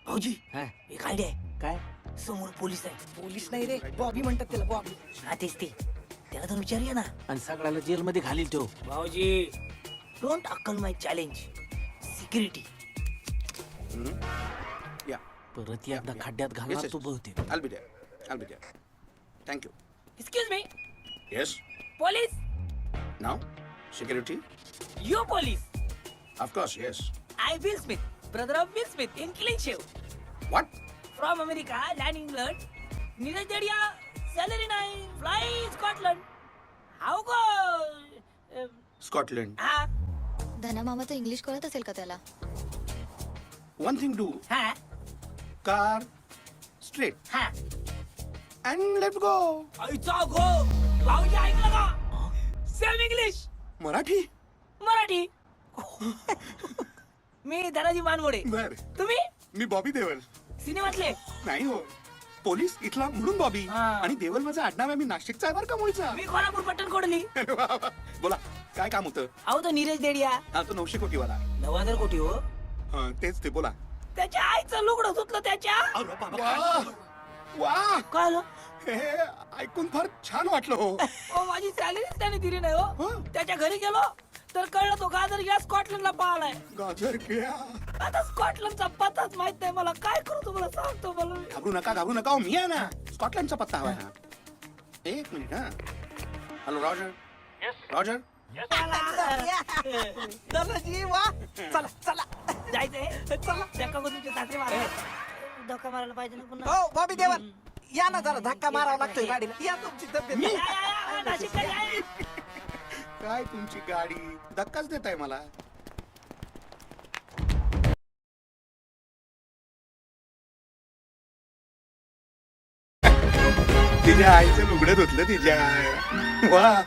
भाऊजी हा, एक आयडिया आहे. काय समोर पोलीस आहे. पोलीस नाही रे, बॉबी म्हणतात त्याला, बॉबी. हा तेच ते. त्याला तर विचारूया ना. आणि सगळ्याला जेलमध्ये घालील तो. भाऊजी डोंट अक्कल माय चॅलेंज. सिक्युरिटी. Yeah, परत एकदा खड्ड्यात yes, घालणार yes. तू बहुतेक. I'll be there. I'll be there. Thank you. Excuse me. Yes. Police. Now, security? You police. Of course, yes. I Will Smith. Brother of Will Smith in clean shave. What? From America, land England. Neeraj Dedhia, salary नाही, fly Scotland. How go. Scotland. हा धना मामा तर English कळत असेल का त्याला? One thing do. हा Car. Straight. हा. And let's go. आईचा गो. भाऊजी ऐकलं का? Same English. मराठी? मराठी. मी धनाजी मानमोडे. बर. तुम्ही मी बॉबी देवल. सिनेमातले. नाही हो. पोलीस इथला म्हणून बॉबी. हा. आणि देवल माझा आडनाव आहे. मी नाशिकचा आहे बरं का मूळचा. मी कोल्हापूर पट्टण कोडली. अरे वा वा. बोला काय काम होतं? अहो तो नीरज देडिया. हा तो 900 कोटीवाला. 9000 कोटी हो. हा तेच ते बोला. त्याच्या आईचं लुगडं धुतलं त्याच्या. वा वा काय आलं? हे ऐकून फार छान वाटलं हो. ओ माझी सॅलरीच त्याने दिली नाही हो. हं? त्याच्या घरी गेलो तर कळलं तो गाजर गॅस स्कॉटलंडला पाहिलाय. गाजर घ्या. आता स्कॉटलंडचा पत्ताच माहित नाही मला. काय करू तुम्हाला सांगतो मला. घाबरू नका हो, मी आहे ना. स्कॉटलंडचा पत्ता हवा ना. एक मिनिट हा. Hello Roger. रॉजर. धनाजी वा, चला चला. जायचंय. चला धक्का को तुमचे सासरे मारा. धक्का मारायला पाहिजे ना पुन्हा. हो बॉबी देवल, या ना जरा, धक्का मारावा लागतोय गाडीला. या तुमची तब्येत. या, या, या, नाशिकला या. काय तुमची गाडी धक्काच देताय मला. तिच्या आईचं लुगडं धुतलं तिच्या. वा